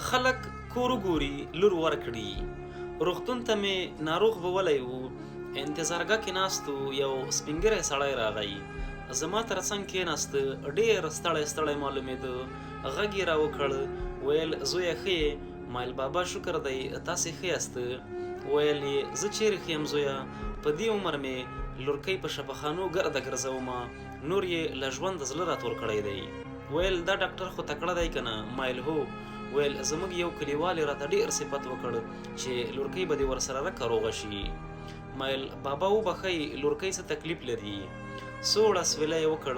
خلک کور ګوري لور ورکړي. روغتون ته مې ناروغ بولی و، انتظارګاه کې ناست و، یو سپینګری سړی راغی، زما تر څنګ کېناسته، ډېر ستړی ستړی معلومېده. غږ یې راوکړ، ویل زویه ښه یې؟ ما ویل بابا شکر دی، تاسې ښه یاست؟ ویل یې زه چیرې ښه یم زویه، په دې عمر مې لورکۍ په شفاخانو ګرده ګرځومه، نور یې له ژوند زړه راتور کړی دی. ویل دا ډاکټر خو تکړه دی که نه؟ ما ویل هو. ویل زموږ یو کلیوال راته ډېر صفت وکړ چې لورکۍ به دې ورسره رکه روغه شي. ما ویل بابا وبښئ، لورکۍ څه تکلیف لري؟ سوړ اسویلی یې وکړ،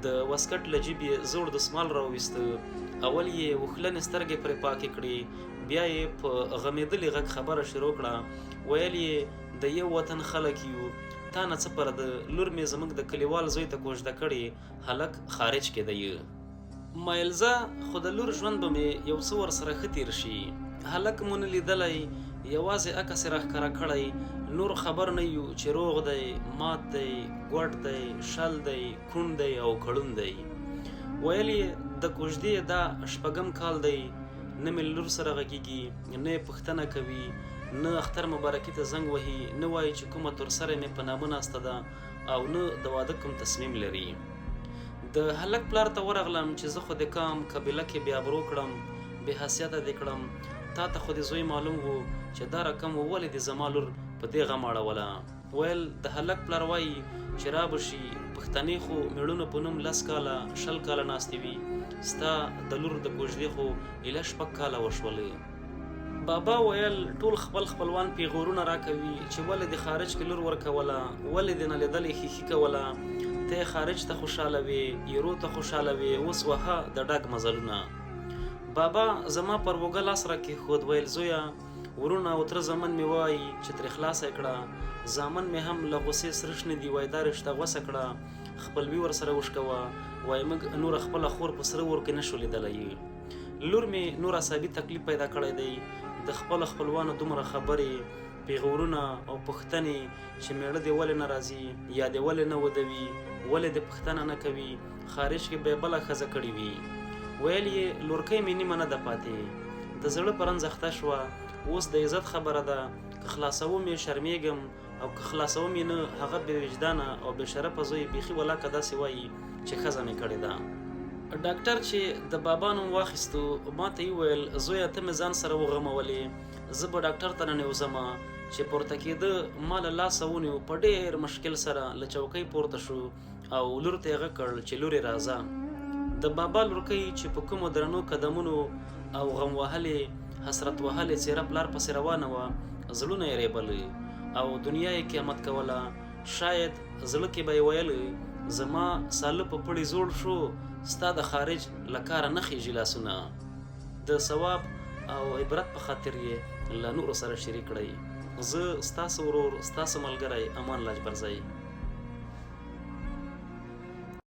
د واسکټ له جیب یې زوړ دسمال راوویسته، اول یې وښلنې سترګې پرې پاکې کړې، بیا یې په غمېدلي غږ خبره شروع کړه. ویل یې د یو وطن خلک یو، تا نه څه پرده، لور مې زموږ د کلیوال زوی ته کوژده کړې، هلک خارج کې دی. ما ویل زه خو د لور ژوند به مې یو څه ورسره ښه تېر شي، هلک مو نه لیدلی، یوازې عکس یې راښکاره کړی، نور خبر نه یو چې روغ دی، مات دی، ګوډ دی، شل دی، کوڼ دی او کړون دی. ویل یې د کوژدې دا شپږم کال دی، نه مې لور سره غږېږي، نه یې پوښتنه کوي، نه اختر مبارکي ته زنګ وهي، نه وایي چې کومه تورسره مې په نامه ناسته ده، او نه د واده کوم تصمیم لري. د هلک پلار ته ورغلم چې زه خو د کام قبیله کې بیا برو کړم، بې حیثیته دې کړم، تا ته خو د زوی معلوم و چې دا رقم ولې دې زما لور په دې غم اړوله. ویل د هلک پلار وایي چې رابشي، پښتنې خو مېړونو په نوم 10 کاله 20 کاله ناستې وي، ستا د لور د کوژدې خو ایله 6 کاله وشولې. بابا ویل ټول خپل خپلوان پیغورونه راکوي چې ولې دې خارج کې لور ورکوله، ولې دې نه لیدلې ښیښي کوله، ته یې خارج ته خوشحاله وې، ایرو ته خوشحاله وې، اوس وهه د ډاګ مزلونه. بابا زما پر اوږه لاس راکېښود، ویل زویه ورونه او تره زامن مې وایي چې ترې خلاصه یې کړه، زامن مې هم له غوسې سره شنه دي، وایي دا رشته غوسه کړه، خپلوي ورسره وشکوه، وایي موږ نوره خپله خور په سره اور کې نه شو لیدلی. لور مې نور عصبي تکلیف پیدا کړی دی، د خپلو خپلوانو دومره خبرې، پیغورونه او پوښتنې چې میړه دې ولې نه راځي، یا دې ولې نه ودوي، ولې دې پوښتنه نه کوي، خارج کې به یې بله ښځه کړې وي. ویل یې لورکۍ مې نیمه نه ده پاتې، د زړه په رنځ اخته شوه، اوس د عزت خبره ده، که خلاصوم یې شرمېږم، او که خلاصوم یې نه، هغه بې وجدانه او بې شرفه زوی بیخي ولاکه داسې وایي چې ښځه مې کړې ده. ډاکټر چې د بابا نوم واخیستو، ما ته یې ویل زویه ته مې ځان سره وغمولې، زه به ډاکټر ته ننوځمه. چې پورته کېده ما له لاسه ونیو، په ډېر مشکل سره له چوکۍ پورته شو او لور ته یې غږ کړ چې لورې راځه. د بابا لورکۍ چې په کومو درنو قدمونو او غم وهلې حسرت وهلې څېره پلار پسې روانه وه، زړونه یې ریبل او دنیا یې قیامت کوله. شاید زړه کې به یې ویل زما ساله په پړي زوړ شو، ستا د خارج له کاره نه خیژي لاسونه. د ثواب او عبرت په خاطر یې له نورو سره شریک کړئ. زه ستاسو ورور، ستاسو ملګری امان لاجبرزی.